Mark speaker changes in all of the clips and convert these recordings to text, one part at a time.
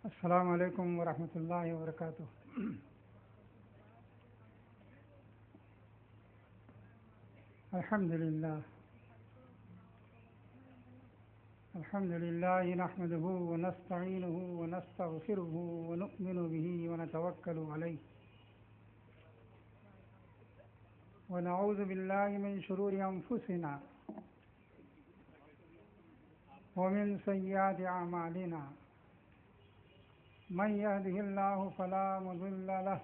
Speaker 1: السلام علیکم ورحمۃ اللہ وبرکاتہ۔ الحمد للہ نحمده ونستعینه ونستغفره ونؤمن به ونتوکل علیہ ونعوذ باللہ من شرور انفسنا ومن سیئات اعمالنا من يهده الله فلا مضل له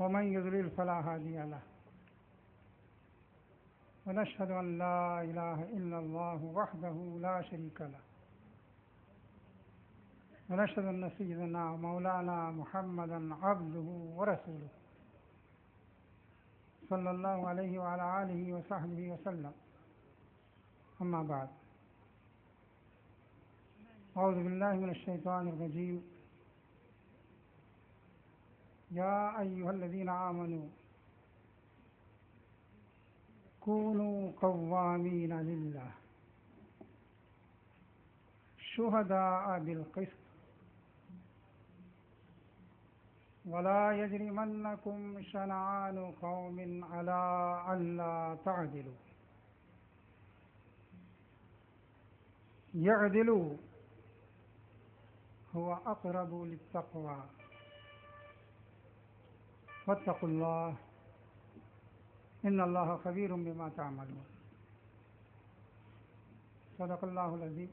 Speaker 1: ومن يضلل فلا هادي له ونشهد أن لا إله إلا الله وحده لا شريك له ونشهد أن سيدنا مولانا محمدا عبده ورسوله صلى الله عليه وعلى آله وصحبه وسلم أما بعد أعوذ بالله من الشيطان الرجيم يا أيها الذين آمنوا كونوا قوامين لله شهداء بالقسط ولا يجرمنكم شنآن قوم على ألا تعدلوا يعدلوا هو أقرب للتقوى واتقوا الله ان اللہ خبیر بما تعملون۔ صدق اللہ العظیم۔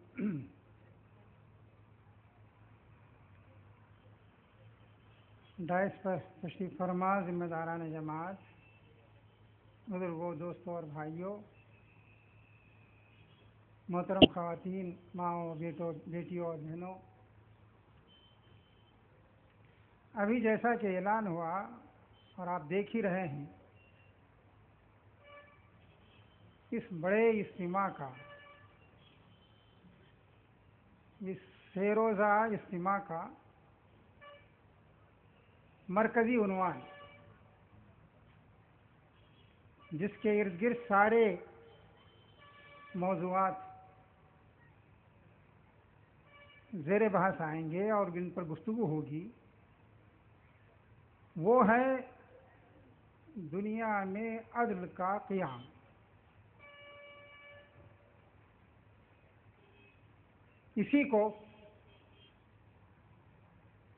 Speaker 1: ڈائس پر تشریف فرما ذمہ داران جماعت، بزرگوں، دوستوں اور بھائیوں، محترم خواتین، ماؤں، بیٹیوں اور بہنوں، ابھی جیسا کہ اعلان ہوا اور آپ دیکھ ہی رہے ہیں، اس بڑے اجتماع کا، اس سہ روزہ اجتماع کا مرکزی عنوان، جس کے ارد گرد سارے موضوعات زیر بحث آئیں گے اور جن پر گفتگو ہوگی، وہ ہے دنیا میں عدل کا قیام۔ اسی کو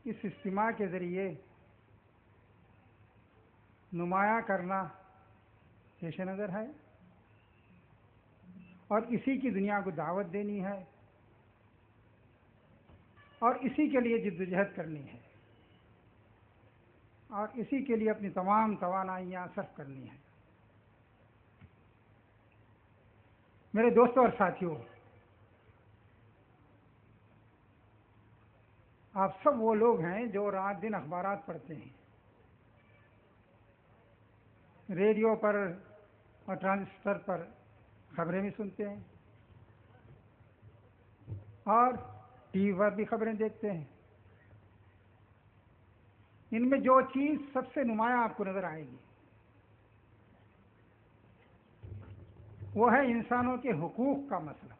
Speaker 1: اس اجتماع کے ذریعے نمایاں کرنا پیش نظر ہے اور اسی کی دنیا کو دعوت دینی ہے اور اسی کے لیے جدوجہد کرنی ہے اور اسی کے لیے اپنی تمام توانائیاں صرف کرنی ہے۔ میرے دوستوں اور ساتھیوں، آپ سب وہ لوگ ہیں جو رات دن اخبارات پڑھتے ہیں، ریڈیو پر اور ٹرانزسٹر پر خبریں بھی سنتے ہیں اور ٹی وی پر بھی خبریں دیکھتے ہیں۔ ان میں جو چیز سب سے نمایاں آپ کو نظر آئے گی وہ ہے انسانوں کے حقوق کا مسئلہ۔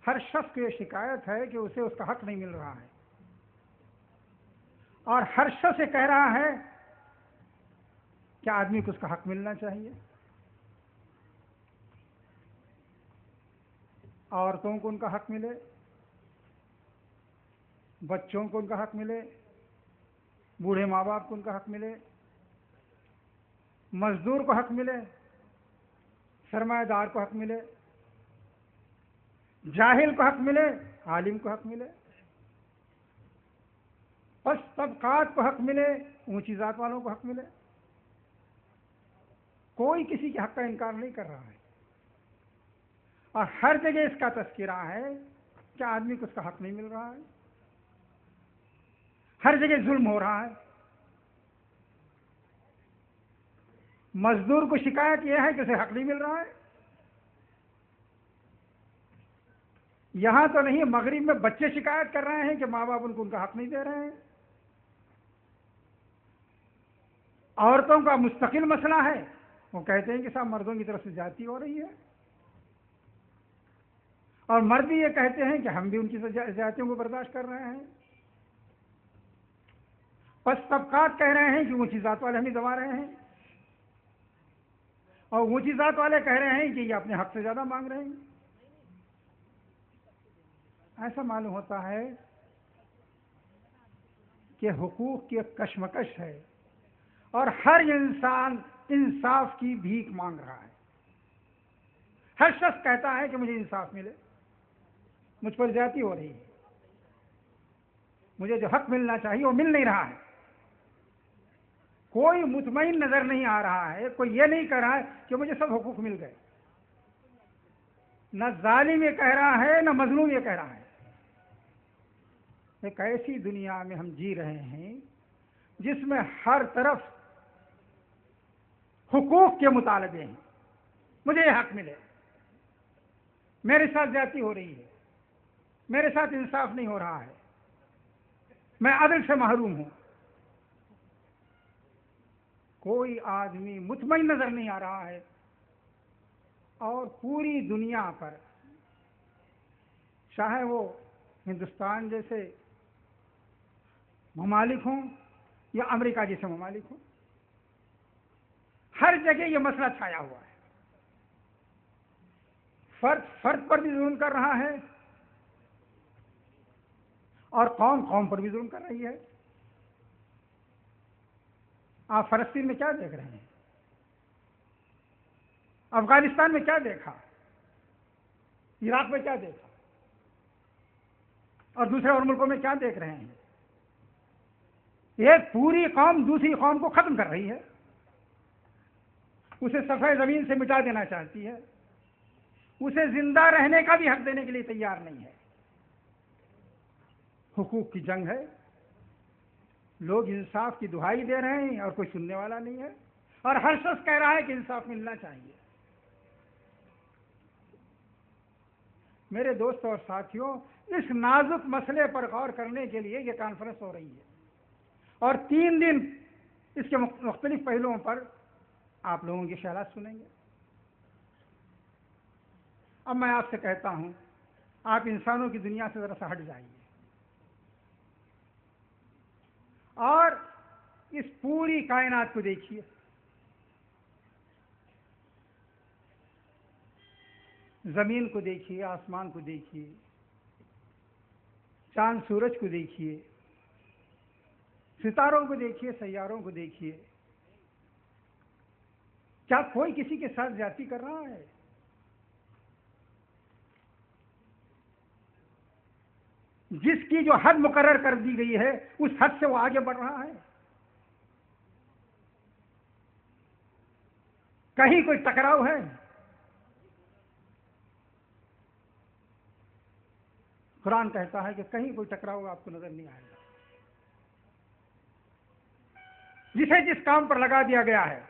Speaker 1: ہر شخص کو یہ شکایت ہے کہ اسے اس کا حق نہیں مل رہا ہے، اور ہر شخص یہ کہہ رہا ہے کہ آدمی کو اس کا حق ملنا چاہیے۔ عورتوں کو ان کا حق ملے، بچوں کو ان کا حق ملے، بوڑھے ماں باپ کو ان کا حق ملے، مزدور کو حق ملے، سرمایہ دار کو حق ملے، جاہل کو حق ملے، عالم کو حق ملے، پس طبقات کو حق ملے، اونچی ذات والوں کو حق ملے۔ کوئی کسی کے حق کا انکار نہیں کر رہا ہے، اور ہر جگہ اس کا تذکرہ ہے کہ آدمی کو اس کا حق نہیں مل رہا ہے، ہر جگہ ظلم ہو رہا ہے۔ مزدور کو شکایت یہ ہے کہ اسے حق نہیں مل رہا ہے۔ یہاں تو نہیں، مغرب میں بچے شکایت کر رہے ہیں کہ ماں باپ ان کو ان کا حق نہیں دے رہے ہیں۔ عورتوں کا مستقل مسئلہ ہے، وہ کہتے ہیں کہ صاحب مردوں کی طرف سے زیادتی ہو رہی ہے۔ اور مرد بھی یہ کہتے ہیں کہ ہم بھی ان کی زیادتیوں کو برداشت کر رہے ہیں. پس طبقات کہہ رہے ہیں کہ اونچی ذات والے ہمیں دبا رہے ہیں، اور اونچی ذات والے کہہ رہے ہیں کہ یہ اپنے حق سے زیادہ مانگ رہے ہیں. ایسا معلوم ہوتا ہے کہ حقوق کی ایک کشمکش ہے، اور ہر انسان انصاف کی بھیک مانگ رہا ہے. ہر شخص کہتا ہے کہ مجھے انصاف ملے، مجھ پر زیادتی ہو رہی ہے، مجھے جو حق ملنا چاہیے وہ مل نہیں رہا ہے. کوئی مطمئن نظر نہیں آ رہا ہے، کوئی یہ نہیں کہہ رہا ہے کہ مجھے سب حقوق مل گئے. نہ ظالم یہ کہہ رہا ہے، نہ مظلوم یہ کہہ رہا ہے. ایک ایسی دنیا میں ہم جی رہے ہیں جس میں ہر طرف حقوق کے مطالبے ہیں. مجھے یہ حق ملے، میرے ساتھ زیادتی ہو رہی ہے، میرے ساتھ انصاف نہیں ہو رہا ہے، میں عدل سے محروم ہوں. کوئی آدمی مطمئن نظر نہیں آ رہا ہے، اور پوری دنیا پر، چاہے وہ ہندوستان جیسے ممالک ہوں یا امریکہ جیسے ممالک ہوں، ہر جگہ یہ مسئلہ چھایا ہوا ہے. فرد فرد پر بھی ظلم کر رہا ہے، اور قوم قوم پر بھی ظلم کر رہی ہے. آپ فلسطین میں کیا دیکھ رہے ہیں؟ افغانستان میں کیا دیکھا؟ عراق میں کیا دیکھا؟ اور دوسرے اور ملکوں میں کیا دیکھ رہے ہیں؟ ایک پوری قوم دوسری قوم کو ختم کر رہی ہے، اسے صفحہ زمین سے مٹا دینا چاہتی ہے، اسے زندہ رہنے کا بھی حق دینے کے لیے تیار نہیں ہے. حقوق کی جنگ ہے، لوگ انصاف کی دہائی دے رہے ہیں اور کوئی سننے والا نہیں ہے، اور ہر شخص کہہ رہا ہے کہ انصاف ملنا چاہیے. میرے دوستوں اور ساتھیوں، اس نازک مسئلے پر غور کرنے کے لیے یہ کانفرنس ہو رہی ہے، اور 3 دن اس کے مختلف پہلوؤں پر آپ لوگوں کی خیالات سنیں گے. اب میں آپ سے کہتا ہوں، آپ انسانوں کی دنیا سے ذرا سا ہٹ جائیے، اور اس پوری کائنات کو دیکھیے. زمین کو دیکھیے، آسمان کو دیکھیے، چاند سورج کو دیکھیے، ستاروں کو دیکھیے، سیاروں کو دیکھیے. کیا کوئی کسی کے ساتھ زیادتی کر رہا ہے؟ جس کی جو حد مقرر کر دی گئی ہے اس حد سے وہ آگے بڑھ رہا ہے؟ کہیں کوئی ٹکراؤ ہے؟ قرآن کہتا ہے کہ کہیں کوئی ٹکراؤ آپ کو نظر نہیں آئے گا. جسے جس کام پر لگا دیا گیا ہے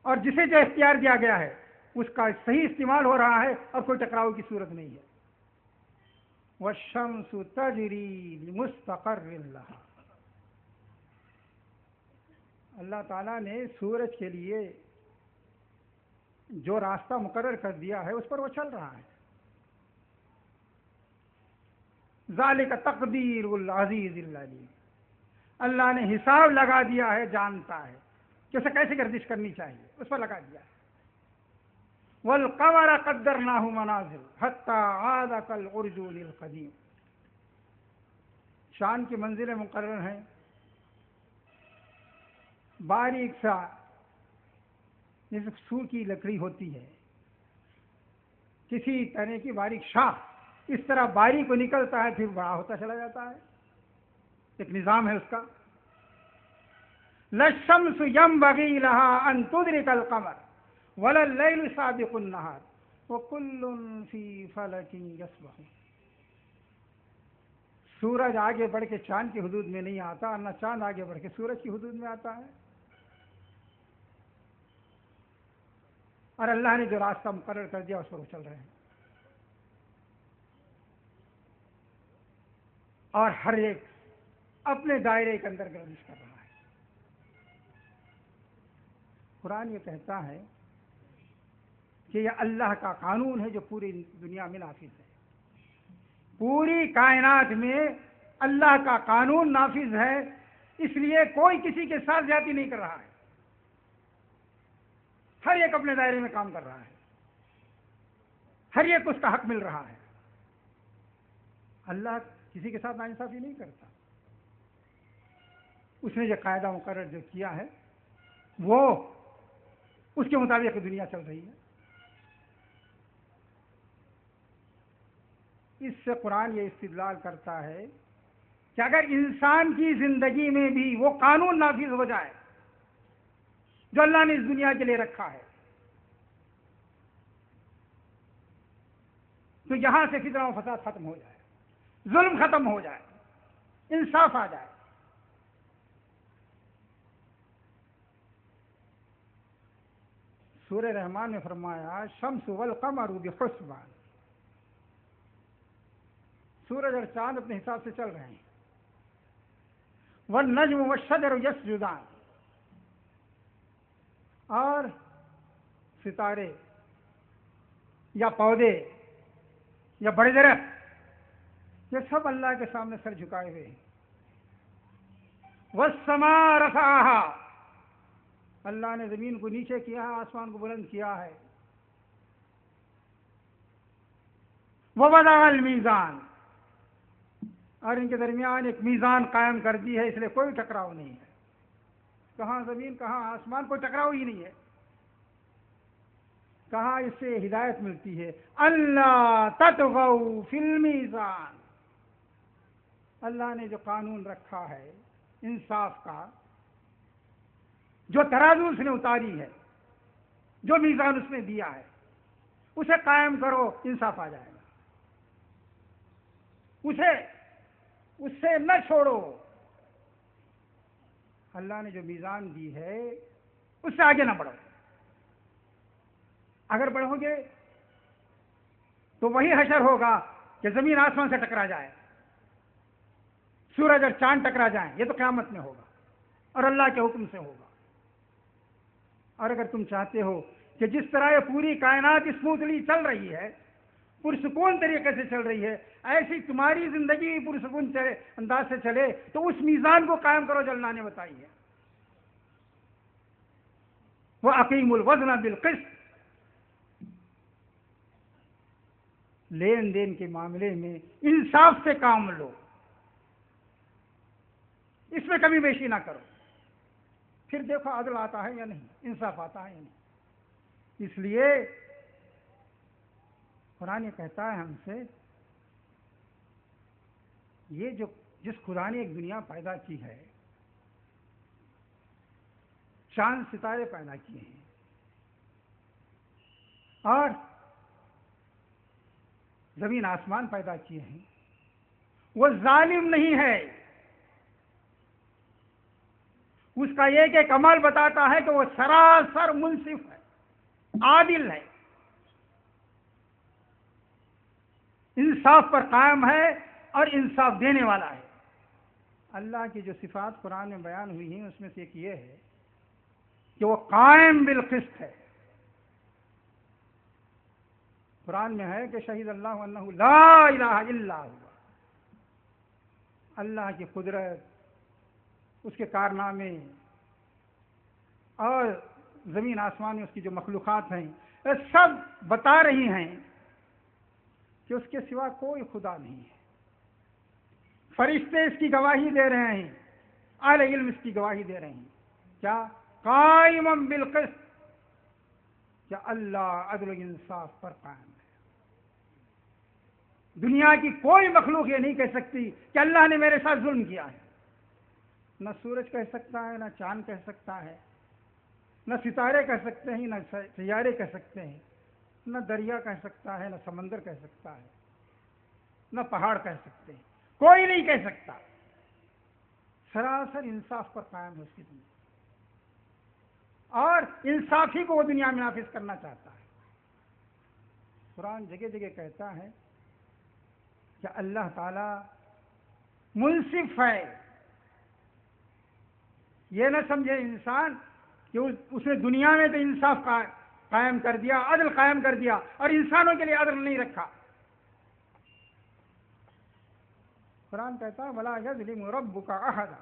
Speaker 1: اور جسے جو اختیار دیا گیا ہے اس کا صحیح استعمال ہو رہا ہے، اور کوئی ٹکراؤ کی صورت نہیں ہے. وَالشَّمْسُ تَجْرِي لِمُسْتَقَرٍّ لَهَا. اللہ تعالیٰ نے سورج کے لیے جو راستہ مقرر کر دیا ہے اس پر وہ چل رہا ہے. ذَلِكَ تَقْدِيرُ الْعَزِيزِ الْعَلِيمِ. اللہ نے حساب لگا دیا ہے، جانتا ہے کہ اسے کیسے گردش کرنی چاہیے، اس پر لگا دیا ہے. وَالْقَمَرَ قَدَّرْنَاهُ مَنَازِلَ حَتَّى عَادَ كَالْعُرْجُونِ الْقَدِيمِ. چاند کی منزلیں مقرر ہیں، باریک سا جیسے سور کی لکڑی ہوتی ہے، کسی طرح کی باریک شاخ اس طرح باریک کو نکلتا ہے، پھر بڑا ہوتا چلا جاتا ہے. ایک نظام ہے اس کا. لَلشَّمْسُ يَنبَغِي لَهَا أَن تُدْرِكَ الْقَمَرَ وَلَا اللَّيْلُ سَابِقُ النَّهَارِ وَكُلٌّ فِي فَلَكٍ يَسْبَحُونَ. سورج آگے بڑھ کے چاند کی حدود میں نہیں آتا، اور نہ چاند آگے بڑھ کے سورج کی حدود میں آتا ہے. اور اللہ نے جو راستہ مقرر کر دیا اس پر وہ چل رہے ہیں، اور ہر ایک اپنے دائرے کے اندر گردش کر رہا ہے. قرآن یہ کہتا ہے کہ یہ اللہ کا قانون ہے جو پوری دنیا میں نافذ ہے. پوری کائنات میں اللہ کا قانون نافذ ہے، اس لیے کوئی کسی کے ساتھ زیادتی نہیں کر رہا ہے. ہر ایک اپنے دائرے میں کام کر رہا ہے، ہر ایک اس کا حق مل رہا ہے. اللہ کسی کے ساتھ ناانصافی نہیں کرتا. اس نے جو قاعدہ مقرر جو کیا ہے وہ اس کے مطابق دنیا چل رہی ہے. اس سے قرآن یہ استدلال کرتا ہے کہ اگر انسان کی زندگی میں بھی وہ قانون نافذ ہو جائے جو اللہ نے اس دنیا کے لیے رکھا ہے، تو یہاں سے فتنہ و فساد ختم ہو جائے، ظلم ختم ہو جائے، انصاف آ جائے. سورہ رحمان نے فرمایا شمس والقمر بحسبان، سورج اور چاند اپنے حساب سے چل رہے ہیں. والنجم والشجر یسجدان، اور ستارے یا پودے یا بڑے درخت یہ سب اللہ کے سامنے سر جھکائے ہوئے ہیں. والسماء رفعها، اللہ نے زمین کو نیچے کیا ہے، آسمان کو بلند کیا ہے. ووضع المیزان، اور ان کے درمیان ایک میزان قائم کر دی ہے، اس لیے کوئی ٹکراؤ نہیں ہے. کہاں زمین کہاں آسمان، کوئی ٹکراؤ ہی نہیں ہے. کہاں اس سے ہدایت ملتی ہے اللہ تطغوا فی المیزان. اللہ نے جو قانون رکھا ہے انصاف کا، جو ترازو اس نے اتاری ہے، جو میزان اس نے دیا ہے، اسے قائم کرو، انصاف آ جائے گا. اس سے نہ چھوڑو. اللہ نے جو میزان دی ہے اس سے آگے نہ بڑھو. اگر بڑھو گے تو وہی حشر ہوگا کہ زمین آسمان سے ٹکرا جائے، سورج اور چاند ٹکرا جائیں. یہ تو قیامت میں ہوگا اور اللہ کے حکم سے ہوگا. اور اگر تم چاہتے ہو کہ جس طرح یہ پوری کائنات اسموتھلی چل رہی ہے، پرسکون طریقے سے چل رہی ہے، ایسی تمہاری زندگی بھی پرسکون انداز سے چلے، تو اس میزان کو قائم کرو جو اللہ نے بتائی ہے. وَأَقِيمُوا الْوَزْنَ بِالْقِسْطِ، لین دین کے معاملے میں انصاف سے کام لو، اس میں کمی بیشی نہ کرو. پھر دیکھو عدل آتا ہے یا نہیں، انصاف آتا ہے یا نہیں. اس لیے قرآن یہ کہتا ہے ہم سے، یہ جس خدا نے ایک دنیا پیدا کی ہے، چاند ستارے پیدا کیے ہیں، اور زمین آسمان پیدا کیے ہیں، وہ ظالم نہیں ہے. اس کا ایک ایک عمل بتاتا ہے کہ وہ سراسر منصف ہے، عادل ہے، انصاف پر قائم ہے اور انصاف دینے والا ہے. اللہ کی جو صفات قرآن میں بیان ہوئی ہیں اس میں سے ایک یہ ہے کہ وہ قائم بالقسط ہے. قرآن میں ہے کہ شہید اللہ انہ لا الہ الا ہوا. اللہ کی قدرت، اس کے کارنامے اور زمین آسمان میں اس کی جو مخلوقات ہیں یہ سب بتا رہی ہیں کہ اس کے سوا کوئی خدا نہیں ہے. فرشتے اس کی گواہی دے رہے ہیں، اہل علم اس کی گواہی دے رہے ہیں. کیا؟ قائما بالقسط، کیا اللہ عدل و انصاف پر قائم ہے. دنیا کی کوئی مخلوق یہ نہیں کہہ سکتی کہ اللہ نے میرے ساتھ ظلم کیا ہے. نہ سورج کہہ سکتا ہے، نہ چاند کہہ سکتا ہے، نہ ستارے کہہ سکتے ہیں، نہ سیارے کہہ سکتے ہیں، نہ دریا کہہ سکتا ہے، نہ سمندر کہہ سکتا ہے، نہ پہاڑ کہہ سکتے ہیں. کوئی نہیں کہہ سکتا. سراسر انصاف پر قائم ہے اس کی دنیا، اور انصاف ہی کو وہ دنیا میں نافذ کرنا چاہتا ہے. قرآن جگہ جگہ کہتا ہے کہ اللہ تعالی منصف ہے. یہ نہ سمجھے انسان کہ اس نے دنیا میں تو انصاف کا قائم کر دیا، عدل قائم کر دیا، اور انسانوں کے لیے عدل نہیں رکھا۔ قرآن کہتا ہے وَلَا يَظْلِمُ رَبُّكَ أَحَدًا،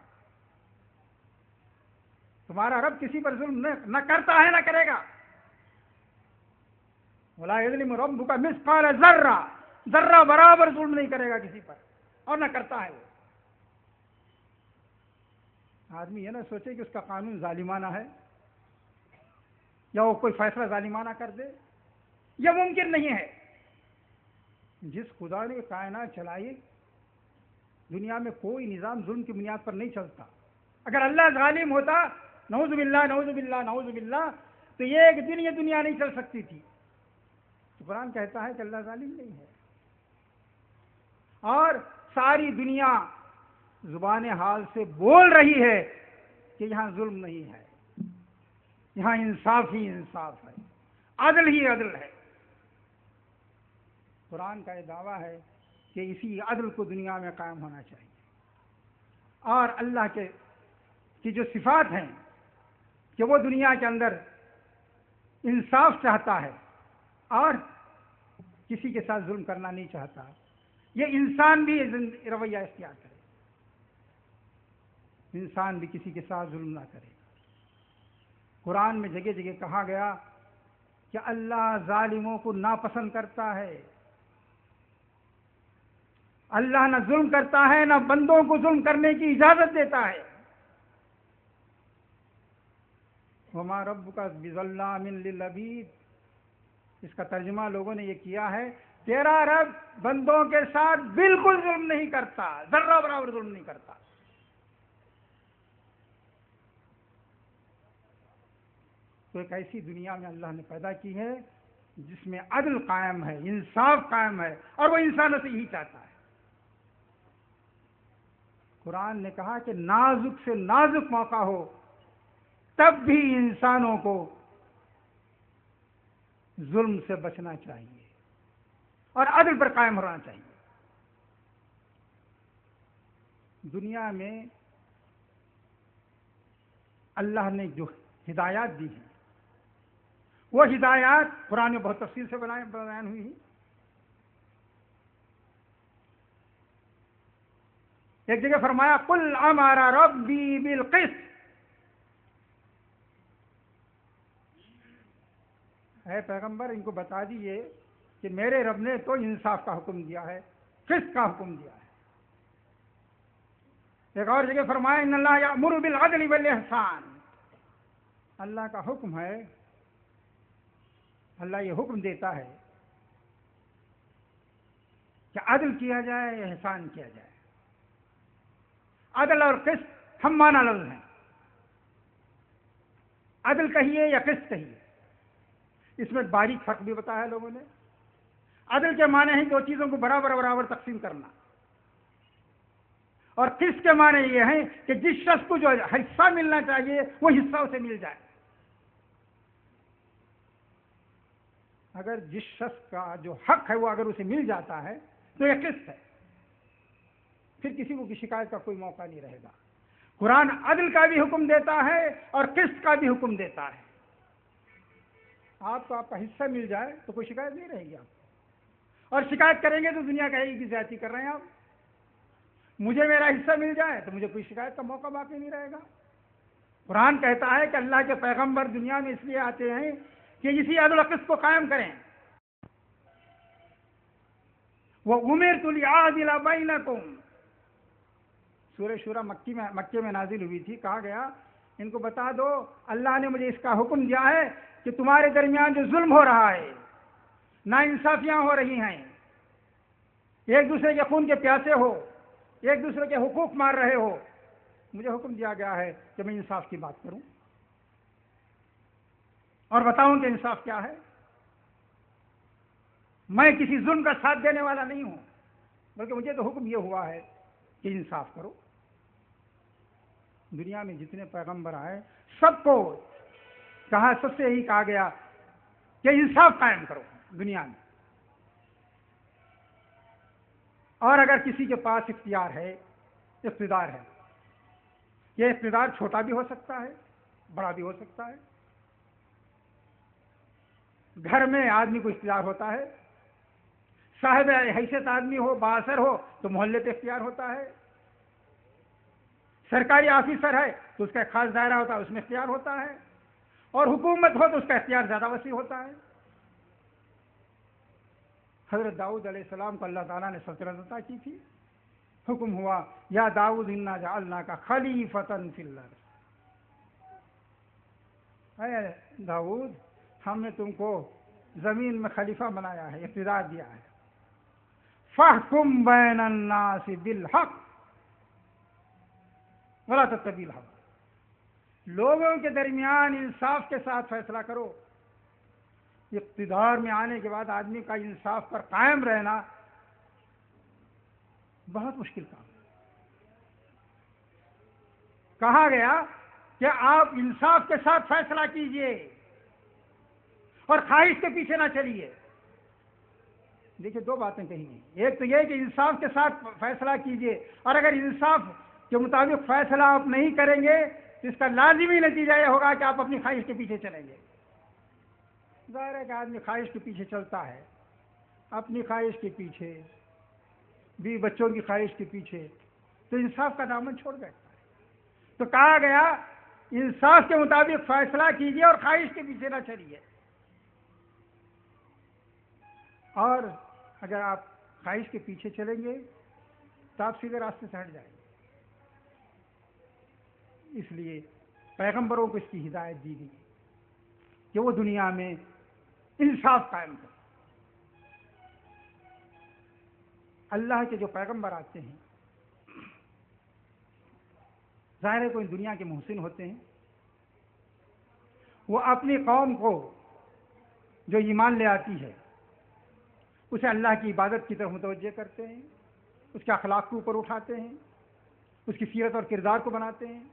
Speaker 1: تمہارا رب کسی پر ظلم نہ کرتا ہے نہ کرے گا۔ وَلَا يَظْلِمُ رَبُّكَ مِثْقَالَ ذَرَّةٍ، ذرہ برابر ظلم نہیں کرے گا کسی پر، اور نہ کرتا ہے وہ۔ آدمی یہ نہ سوچے کہ اس کا قانون ظالمانہ ہے یا وہ کوئی فیصلہ ظالمانہ کر دے، یہ ممکن نہیں ہے۔ جس خدا نے کائنات چلائی، دنیا میں کوئی نظام ظلم کی بنیاد پر نہیں چلتا۔ اگر اللہ ظالم ہوتا، نعوذ باللہ نعوذ باللہ نعوذ باللہ، تو یہ ایک دن یہ دنیا نہیں چل سکتی تھی۔ تو قرآن کہتا ہے کہ اللہ ظالم نہیں ہے، اور ساری دنیا زبان حال سے بول رہی ہے کہ یہاں ظلم نہیں ہے، یہاں انصاف ہی انصاف ہے، عدل ہی عدل ہے۔ قرآن کا یہ دعویٰ ہے کہ اسی عدل کو دنیا میں قائم ہونا چاہیے، اور اللہ کی جو صفات ہیں کہ وہ دنیا کے اندر انصاف چاہتا ہے اور کسی کے ساتھ ظلم کرنا نہیں چاہتا، یہ انسان بھی رویہ اختیار کرے، انسان بھی کسی کے ساتھ ظلم نہ کرے۔ قرآن میں جگہ جگہ کہا گیا کہ اللہ ظالموں کو ناپسند کرتا ہے، اللہ نہ ظلم کرتا ہے، نہ بندوں کو ظلم کرنے کی اجازت دیتا ہے۔ وَمَا رَبُّكَ بِظَلَّامٍ لِّلْعَبِيدِ، اس کا ترجمہ لوگوں نے یہ کیا ہے، تیرا رب بندوں کے ساتھ بالکل ظلم نہیں کرتا، ذرہ برابر ظلم نہیں کرتا۔ تو ایک ایسی دنیا میں اللہ نے پیدا کی ہے جس میں عدل قائم ہے، انصاف قائم ہے، اور وہ انسانوں سے یہی چاہتا ہے۔ قرآن نے کہا کہ نازک سے نازک موقع ہو تب بھی انسانوں کو ظلم سے بچنا چاہیے اور عدل پر قائم ہونا چاہیے۔ دنیا میں اللہ نے جو ہدایات دی ہیں، وہ ہدایات قرآن میں بہت تفصیل سے بیان ہوئی ہیں۔ ایک جگہ فرمایا قل امر ربی بالقسط، اے پیغمبر ان کو بتا دیجئے کہ میرے رب نے تو انصاف کا حکم دیا ہے، قسط کا حکم دیا ہے۔ ایک اور جگہ فرمایا ان اللہ یأمر بالعدل والاحسان، اللہ کا حکم ہے، اللہ یہ حکم دیتا ہے کہ عدل کیا جائے، احسان کیا جائے۔ عدل اور قسط ہم معنی لفظ ہیں، عدل کہیے یا قسط کہیے، اس میں باریک فرق بھی بتایا ہے لوگوں نے۔ عدل کے معنی ہیں دو چیزوں کو برابر برابر تقسیم کرنا، اور قسط کے معنی یہ ہیں کہ جس شخص کو جو حصہ ملنا چاہیے وہ حصہ اسے مل جائے۔ اگر جس شخص کا جو حق ہے وہ اگر اسے مل جاتا ہے تو یہ قسط ہے، پھر کسی کو شکایت کا کوئی موقع نہیں رہے گا۔ قرآن عدل کا بھی حکم دیتا ہے اور قسط کا بھی حکم دیتا ہے۔ آپ کو آپ کا حصہ مل جائے تو کوئی شکایت نہیں رہے گی آپ کو، اور شکایت کریں گے تو دنیا کہے گی کہ زیادتی کر رہے ہیں آپ۔ مجھے میرا حصہ مل جائے تو مجھے کوئی شکایت کا موقع باقی نہیں رہے گا۔ قرآن کہتا ہے کہ اللہ کے پیغمبر دنیا میں اس لیے آتے ہیں کہ اسی عدل و قسط کو قائم کریں۔ وَأُمِرْتُ لِأَعْدِلَ بَيْنَكُمْ، سورہ شورى مکے میں نازل ہوئی تھی۔ کہا گیا ان کو بتا دو اللہ نے مجھے اس کا حکم دیا ہے کہ تمہارے درمیان جو ظلم ہو رہا ہے، ناانصافیاں ہو رہی ہیں، ایک دوسرے کے خون کے پیاسے ہو، ایک دوسرے کے حقوق مار رہے ہو، مجھے حکم دیا گیا ہے کہ میں انصاف کی بات کروں اور بتاؤں کہ انصاف کیا ہے۔ میں کسی ظلم کا ساتھ دینے والا نہیں ہوں، بلکہ مجھے تو حکم یہ ہوا ہے کہ انصاف کرو۔ دنیا میں جتنے پیغمبر آئے سب کو کہا، سب سے یہی کہا گیا کہ انصاف قائم کرو دنیا میں۔ اور اگر کسی کے پاس اختیار ہے، اقتدار ہے، یہ اقتدار چھوٹا بھی ہو سکتا ہے، بڑا بھی ہو سکتا ہے، گھر میں آدمی کو اختیار ہوتا ہے، صاحب حیثیت آدمی ہو، بااثر ہو تو محلے پہ اختیار ہوتا ہے، سرکاری آفیسر ہے تو اس کا ایک خاص دائرہ ہوتا ہے، اس میں اختیار ہوتا ہے، اور حکومت ہو تو اس کا اختیار زیادہ وسیع ہوتا ہے۔ حضرت داؤد علیہ السلام کو اللہ تعالیٰ نے سلطنت عطا کی تھی، حکم ہوا یا داؤد انا جعلناک خلیفۃ فی الارض، اے داؤد ہم نے تم کو زمین میں خلیفہ بنایا ہے، اقتدار دیا ہے، فاحکم بین الناس بالحق ولا تتبع الہوی، لوگوں کے درمیان انصاف کے ساتھ فیصلہ کرو۔ اقتدار میں آنے کے بعد آدمی کا انصاف پر قائم رہنا بہت مشکل کام ہے۔ کہا گیا کہ آپ انصاف کے ساتھ فیصلہ کیجئے اور خواہش کے پیچھے نہ چلیے۔ دیکھیے دو باتیں کہی گئی، ایک تو یہ کہ انصاف کے ساتھ فیصلہ کیجئے، اور اگر انصاف کے مطابق فیصلہ آپ نہیں کریں گے تو اس کا لازمی نتیجہ یہ ہوگا کہ آپ اپنی خواہش کے پیچھے چلیں گے۔ ظاہر ہے کہ آدمی خواہش کے پیچھے چلتا ہے، اپنی خواہش کے پیچھے، بیوی بچوں کی خواہش کے پیچھے، تو انصاف کا دامن چھوڑ بیٹھتا ہے۔ تو کہا گیا انصاف کے مطابق فیصلہ کیجئے اور خواہش کے پیچھے نہ چلیے، اور اگر آپ خواہش کے پیچھے چلیں گے تو آپ سیدھے راستے سے ہٹ جائیں گے۔ اس لیے پیغمبروں کو اس کی ہدایت دی گئی کہ وہ دنیا میں انصاف قائم کریں۔ اللہ کے جو پیغمبر آتے ہیں ظاہر ہے کوئی دنیا کے محسن ہوتے ہیں، وہ اپنی قوم کو جو ایمان لے آتی ہے اسے اللہ کی عبادت کی طرف متوجہ کرتے ہیں، اس کے اخلاق کو اوپر اٹھاتے ہیں، اس کی سیرت اور کردار کو بناتے ہیں،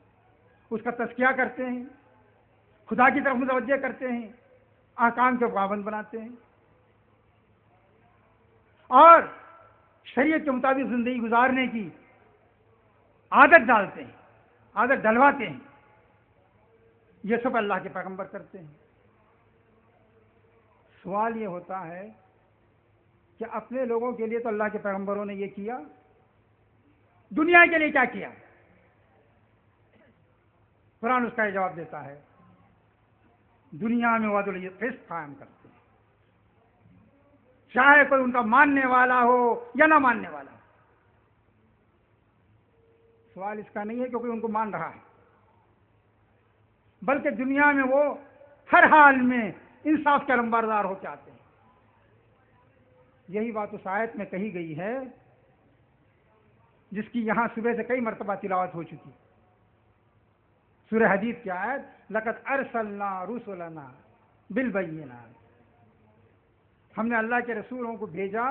Speaker 1: اس کا تزکیہ کرتے ہیں، خدا کی طرف متوجہ کرتے ہیں، احکام کے پابند بناتے ہیں، اور شریعت کے مطابق زندگی گزارنے کی عادت ڈالتے ہیں، عادت ڈلواتے ہیں۔ یہ سب اللہ کے پیغمبر کرتے ہیں۔ سوال یہ ہوتا ہے کہ اپنے لوگوں کے لیے تو اللہ کے پیغمبروں نے یہ کیا، دنیا کے لیے کیا کیا؟ قرآن اس کا یہ جواب دیتا ہے، دنیا میں وعد القسط قائم کرتے ہیں، چاہے کوئی ان کا ماننے والا ہو یا نہ ماننے والا ہو۔ سوال اس کا نہیں ہے کہ کوئی ان کو مان رہا ہے، بلکہ دنیا میں وہ ہر حال میں انصاف کے علمبردار ہو کے آتے ہیں۔ یہی بات اس آیت میں کہی گئی ہے جس کی یہاں صبح سے کئی مرتبہ تلاوت ہو چکی، سورہ حدید کی آیت، لقد ارسلنا رسلنا بالبینات، ہم نے اللہ کے رسولوں کو بھیجا،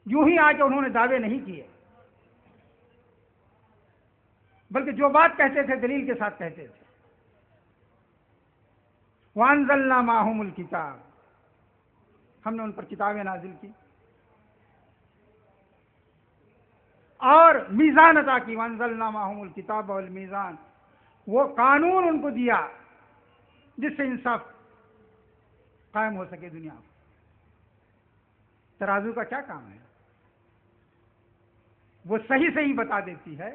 Speaker 1: یوں ہی آ کے انہوں نے دعوے نہیں کیے، بلکہ جو بات کہتے تھے دلیل کے ساتھ کہتے تھے۔ وانزلنا معہم الکتاب، ہم نے ان پر کتابیں نازل کی اور میزان عطا کی، وانزلنا معہم الکتاب والمیزان، وہ قانون ان کو دیا جس سے انصاف قائم ہو سکے دنیا میں۔ ترازو کا کیا کام ہے؟ وہ صحیح صحیح بتا دیتی ہے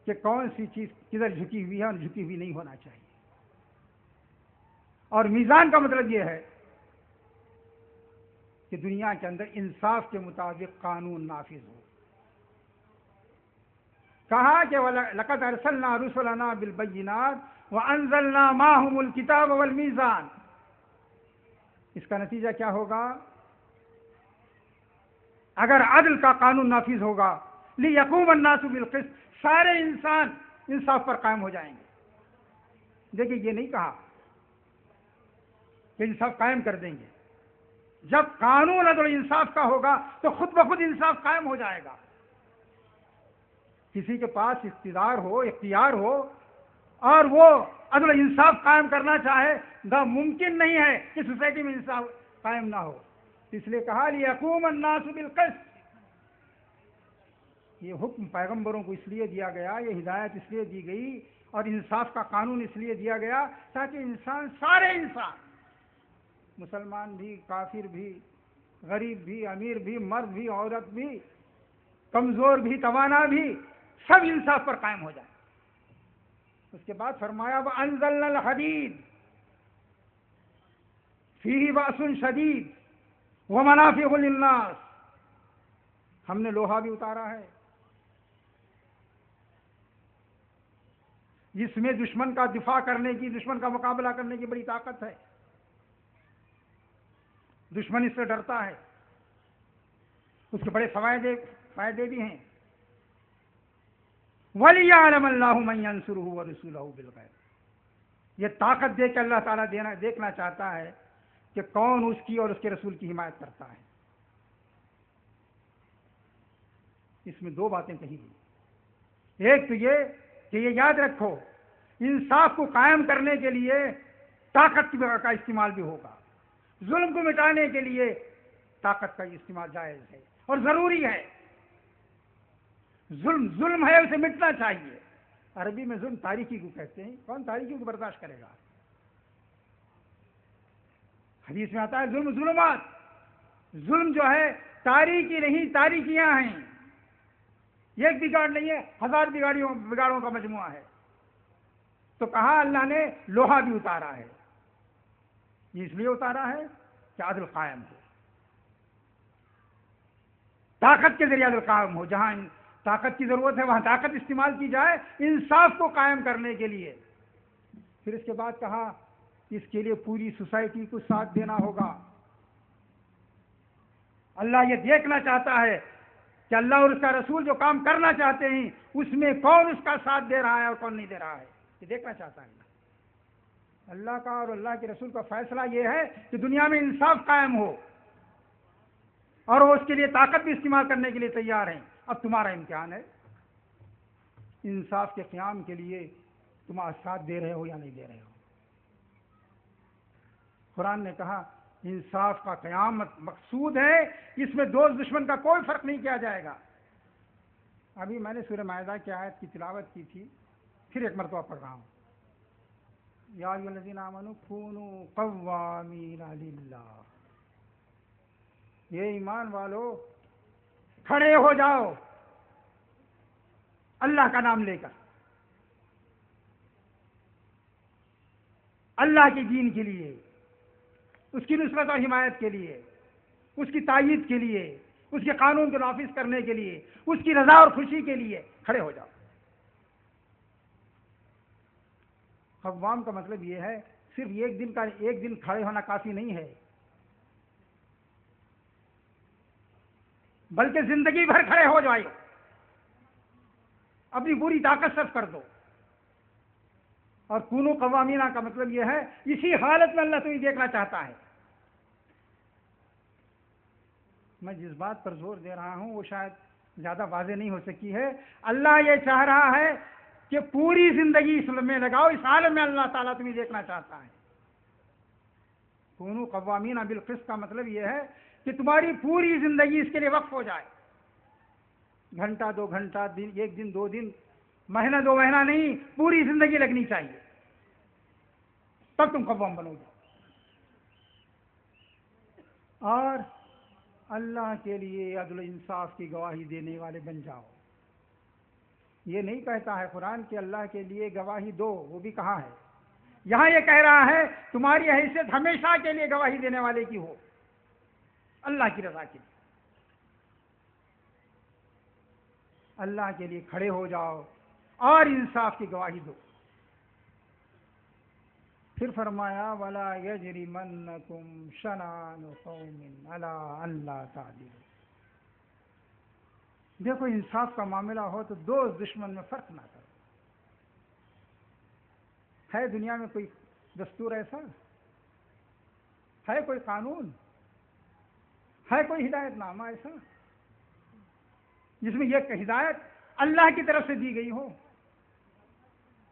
Speaker 1: کہ کون سی چیز کدھر جھکی ہوئی ہے اور جھکی ہوئی نہیں ہونا چاہیے، اور میزان کا مطلب یہ ہے کہ دنیا کے اندر انصاف کے مطابق قانون نافذ ہو۔ کہا کہ لقد ارسلنا رسلنا بالبینات وانزلنا معہم الکتاب والمیزان، اس کا نتیجہ کیا ہوگا؟ اگر عدل کا قانون نافذ ہوگا، لیقوم الناس بالقسط، سارے انسان انصاف پر قائم ہو جائیں گے۔ دیکھیے یہ نہیں کہا کہ انصاف قائم کر دیں گے، جب قانون عدل و انصاف کا ہوگا تو خود بخود انصاف قائم ہو جائے گا۔ کسی کے پاس اقتدار ہو، اختیار ہو، اور وہ عدل و انصاف قائم کرنا چاہے، ممکن نہیں ہے کہ سوسائٹی میں انصاف قائم نہ ہو۔ اس لیے کہا لیقوم الناس بالقسط، یہ حکم پیغمبروں کو اس لیے دیا گیا، یہ ہدایت اس لیے دی گئی، اور انصاف کا قانون اس لیے دیا گیا تاکہ انسان، سارے انسان مسلمان بھی، کافر بھی، غریب بھی، امیر بھی، مرد بھی، عورت بھی، کمزور بھی، توانا بھی، سب انصاف پر قائم ہو جائے۔ اس کے بعد فرمایا وَأَنزَلْنَا الْحَدِيدَ فِيهِ بَأْسٌ شَدِيدٌ وَمَنَافِعُ لِلنَّاسِ، ہم نے لوہا بھی اتارا ہے جس میں دشمن کا دفاع کرنے کی، دشمن کا مقابلہ کرنے کی بڑی طاقت ہے، دشمن اس سے ڈرتا ہے، اس کے بڑے فائدے بھی ہیں۔ وَلِيَعْلَمَ اللَّهُ مَن يَنصُرُهُ وَرُسُلَهُ بِالْغَيْبِ، یہ طاقت دے کے اللہ تعالیٰ دیکھنا چاہتا ہے کہ کون اس کی اور اس کے رسول کی حمایت کرتا ہے۔ اس میں دو باتیں کہی گئی، ایک تو یہ کہ یہ یاد رکھو انصاف کو قائم کرنے کے لیے طاقت کا استعمال بھی ہوگا، ظلم کو مٹانے کے لیے طاقت کا استعمال جائز ہے اور ضروری ہے۔ ظلم ہے، اسے مٹنا چاہیے۔ عربی میں ظلم تاریکی کو کہتے ہیں، کون تاریکی کو برداشت کرے گا؟ حدیث میں آتا ہے ظلم ظلمات، ظلم جو ہے تاریکی نہیں، تاریکیاں ہیں، ایک بگاڑ نہیں ہے، 1000 بگاڑوں کا مجموعہ ہے۔ تو کہا اللہ نے لوہا بھی اتارا ہے، یہ اس لیے اتارا ہے کہ عدل قائم ہو، طاقت کے ذریعے عدل قائم ہو، جہاں طاقت کی ضرورت ہے وہاں طاقت استعمال کی جائے انصاف کو قائم کرنے کے لیے۔ پھر اس کے بعد کہا اس کے لیے پوری سوسائٹی کو ساتھ دینا ہوگا۔ اللہ یہ دیکھنا چاہتا ہے کہ اللہ اور اس کا رسول جو کام کرنا چاہتے ہیں اس میں کون اس کا ساتھ دے رہا ہے اور کون نہیں دے رہا ہے، یہ دیکھنا چاہتا ہے اللہ کا اور اللہ کے رسول کا فیصلہ یہ ہے کہ دنیا میں انصاف قائم ہو، اور وہ اس کے لیے طاقت بھی استعمال کرنے کے لیے تیار ہیں۔ اب تمہارا امتحان ہے، انصاف کے قیام کے لیے تم ساتھ دے رہے ہو یا نہیں دے رہے ہو۔ قرآن نے کہا انصاف کا قیام مقصود ہے، اس میں دوست دشمن کا کوئی فرق نہیں کیا جائے گا۔ ابھی میں نے سورہ مائدہ کی آیت کی تلاوت کی تھی، پھر ایک مرتبہ پڑھ رہا ہوں، یا ایھا الذین آمنوا کونوا قوامین للہ، یہ ایمان والو کھڑے ہو جاؤ اللہ کا نام لے کر، اللہ کے دین کے لیے، اس کی نصرت اور حمایت کے لیے، اس کی تائید کے لیے، اس کے قانون کو نافذ کرنے کے لیے، اس کی رضا اور خوشی کے لیے کھڑے ہو جاؤ۔ قوام کا مطلب یہ ہے صرف ایک دن کھڑے ہونا کافی نہیں ہے، بلکہ زندگی بھر کھڑے ہو جائے، اپنی پوری طاقت صرف کر دو۔ اور کونوا قوامین کا مطلب یہ ہے اسی حالت میں اللہ تمہیں دیکھنا چاہتا ہے۔ میں جس بات پر زور دے رہا ہوں وہ شاید زیادہ واضح نہیں ہو سکی ہے۔ اللہ یہ چاہ رہا ہے کہ پوری زندگی اس میں لگاؤ، اس عالم میں اللہ تعالیٰ تمہیں دیکھنا چاہتا ہے۔ کونوا قوامین بالقسط کا مطلب یہ ہے کہ تمہاری پوری زندگی اس کے لیے وقف ہو جائے، گھنٹہ 2 گھنٹہ، ایک دن 2 دن، مہینہ 2 مہینہ نہیں، پوری زندگی لگنی چاہیے، تب تم قوام بنو گے۔ اور اللہ کے لیے عدل و انصاف کی گواہی دینے والے بن جاؤ۔ یہ نہیں کہتا ہے قرآن کہ اللہ کے لیے گواہی دو، وہ بھی کہا ہے، یہاں یہ کہہ رہا ہے تمہاری حیثیت ہمیشہ کے لیے گواہی دینے والے کی ہو، اللہ کی رضا کے لیے، اللہ کے لیے کھڑے ہو جاؤ اور انصاف کی گواہی دو۔ پھر فرمایا وَلَا يَجْرِمَنَّكُمْ شَنَآنُ قَوْمٍ عَلَىٰ أَلَّا تَعْدِلُوا، دیکھو انصاف کا معاملہ ہو تو دوست دشمن میں فرق نہ کرو۔ ہے دنیا میں کوئی دستور ایسا؟ ہے کوئی قانون؟ ہے کوئی ہدایت نامہ ایسا جس میں یہ ہدایت اللہ کی طرف سے دی گئی ہو؟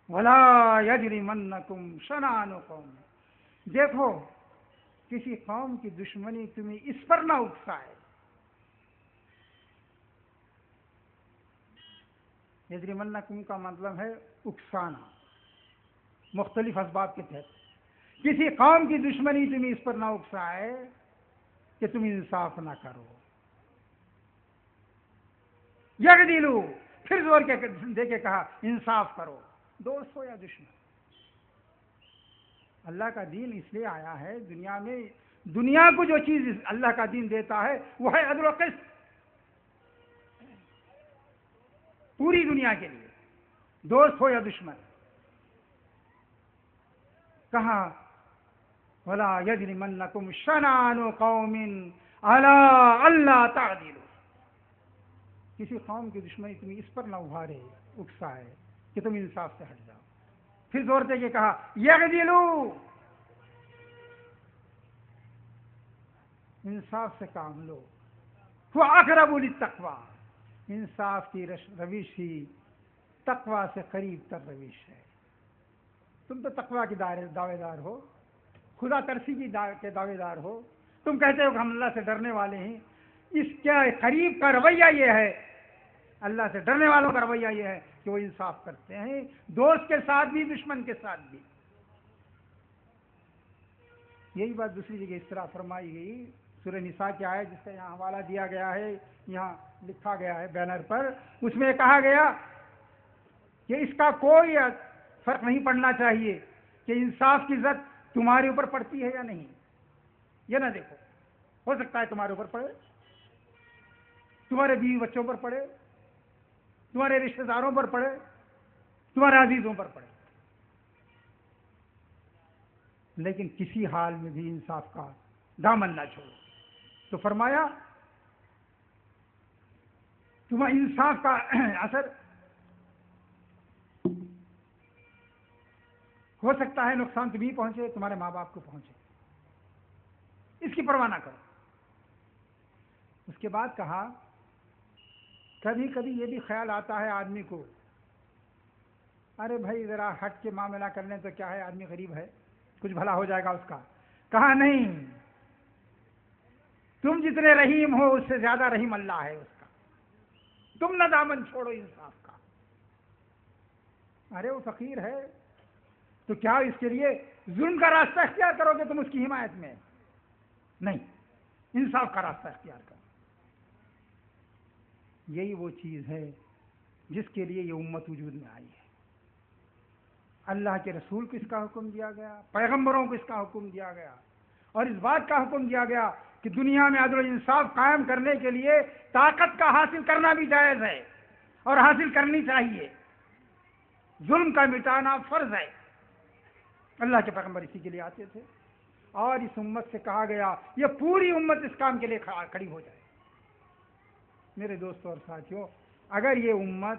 Speaker 1: وَلَا يَجْرِمَنَّكُمْ شَنَآنُ قَوْمٍ، دیکھو کسی قوم کی دشمنی تمہیں اس پر نہ اکسائے۔ یجرمنکم کا مطلب ہے اکسانا، مختلف اسباب کے تحت۔ کسی قوم کی دشمنی تمہیں اس پر نہ اکسائے کہ تم انصاف نہ کرو. یعدلوا، پھر زور کے دے کے کہا انصاف کرو، دوست ہو یا دشمن. اللہ کا دین اس لیے آیا ہے دنیا میں، دنیا کو جو چیز اللہ کا دین دیتا ہے وہ ہے عدل و قسط. پوری دنیا کے لیے، دوست ہو یا دشمن. کہا وَلَا يَجْرِمَنَّكُمْ شَنَآنُ قَوْمٍ عَلَىٰ أَلَّا تَعْدِلُوا. کسی قوم کی دشمنی تمہیں اس پر نہ ابھارے، اکسائے کہ تم انصاف سے ہٹ جاؤ. پھر زور دے کے کہا یعدلوا، انصاف سے کام لو. وہ اقرب للتقویٰ، انصاف کی روش ہی تقویٰ سے قریب تر روش ہے. تم تو تقویٰ کے دعوے دار ہو، خدا ترسی کے دعوے دار ہو، تم کہتے ہو کہ ہم اللہ سے ڈرنے والے ہیں. اس کے قریب کا رویہ یہ ہے، اللہ سے ڈرنے والوں کا رویہ یہ ہے کہ وہ انصاف کرتے ہیں، دوست کے ساتھ بھی دشمن کے ساتھ بھی. یہی بات دوسری جگہ اس طرح فرمائی گئی، سورہ نساء کی آیت جس کا یہاں حوالہ دیا گیا ہے، یہاں لکھا گیا ہے بینر پر. اس میں کہا گیا کہ اس کا کوئی فرق نہیں پڑنا چاہیے کہ انصاف کی عزت تمہارے اوپر پڑتی ہے یا نہیں. یہ نہ دیکھو، ہو سکتا ہے تمہارے اوپر پڑے، تمہارے بیوی بچوں پر پڑے، تمہارے رشتہ داروں پر پڑے، تمہارے عزیزوں پر پڑے، لیکن کسی حال میں بھی انصاف کا دامن نہ چھوڑو. تو فرمایا تمہیں انصاف کا اثر ہو سکتا ہے نقصان تمہیں پہنچے، تمہارے ماں باپ کو پہنچے، اس کی پرواہ نہ کرو. اس کے بعد کہا کبھی کبھی یہ بھی خیال آتا ہے آدمی کو، ارے بھائی ذرا ہٹ کے معاملہ کر لیں تو کیا ہے، آدمی غریب ہے، کچھ بھلا ہو جائے گا اس کا. کہا نہیں، تم جتنے رحیم ہو اس سے زیادہ رحیم اللہ ہے اس کا. تم نہ دامن چھوڑو انصاف کا. ارے وہ فقیر ہے تو کیا اس کے لیے ظلم کا راستہ اختیار کرو گے تم اس کی حمایت میں؟ نہیں، انصاف کا راستہ اختیار کرو. یہی وہ چیز ہے جس کے لیے یہ امت وجود میں آئی ہے. اللہ کے رسول کو اس کا حکم دیا گیا، پیغمبروں کو اس کا حکم دیا گیا، اور اس بات کا حکم دیا گیا کہ دنیا میں عدل و انصاف قائم کرنے کے لیے طاقت کا حاصل کرنا بھی جائز ہے اور حاصل کرنی چاہیے. ظلم کا مٹانا فرض ہے. اللہ کے پیغمبر اسی کے لیے آتے تھے، اور اس امت سے کہا گیا یہ پوری امت اس کام کے لیے کھڑی ہو جائے. میرے دوستوں اور ساتھیوں، اگر یہ امت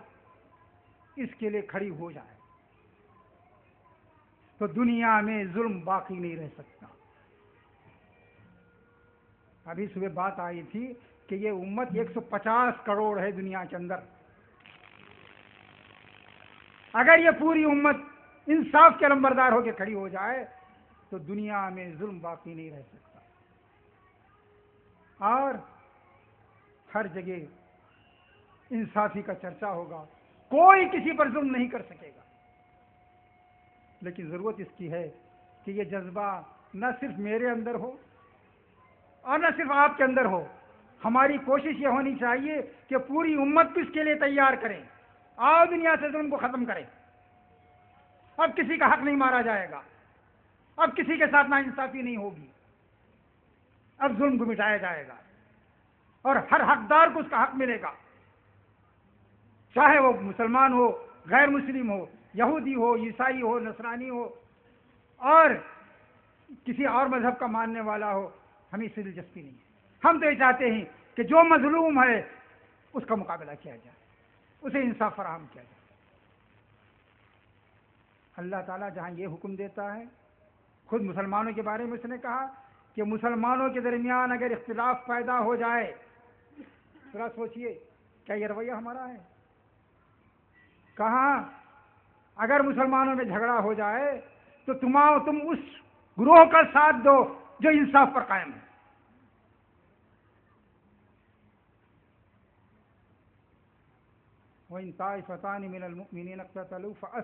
Speaker 1: اس کے لیے کھڑی ہو جائے تو دنیا میں ظلم باقی نہیں رہ سکتا. ابھی صبح بات آئی تھی کہ یہ امت 150 کروڑ ہے دنیا کے اندر. اگر یہ پوری امت انصاف کے علمبردار ہو کے کھڑی ہو جائے تو دنیا میں ظلم باقی نہیں رہ سکتا، اور ہر جگہ انصافی کا چرچا ہوگا، کوئی کسی پر ظلم نہیں کر سکے گا. لیکن ضرورت اس کی ہے کہ یہ جذبہ نہ صرف میرے اندر ہو اور نہ صرف آپ کے اندر ہو. ہماری کوشش یہ ہونی چاہیے کہ پوری امت کو اس کے لیے تیار کریں. آؤ دنیا سے ظلم کو ختم کریں. اب کسی کا حق نہیں مارا جائے گا، اب کسی کے ساتھ ناانصافی نہیں ہوگی، اب ظلم کو مٹایا جائے گا اور ہر حقدار کو اس کا حق ملے گا، چاہے وہ مسلمان ہو، غیر مسلم ہو، یہودی ہو، عیسائی ہو، نصرانی ہو، اور کسی اور مذہب کا ماننے والا ہو. ہمیں اس سے دلچسپی نہیں ہے. ہم تو یہ چاہتے ہیں کہ جو مظلوم ہے اس کا مقابلہ کیا جائے، اسے انصاف فراہم کیا جائے. اللہ تعالیٰ جہاں یہ حکم دیتا ہے، خود مسلمانوں کے بارے میں اس نے کہا کہ مسلمانوں کے درمیان اگر اختلاف پیدا ہو جائے، ذرا سوچئے کیا یہ رویہ ہمارا ہے؟ کہاں اگر مسلمانوں میں جھگڑا ہو جائے تو تم اس گروہ کا ساتھ دو جو انصاف پر قائم ہے. وَإِن طَائِفَتَانِ مِنَ الْمُؤْمِنِينَ اقْتَتَلُوا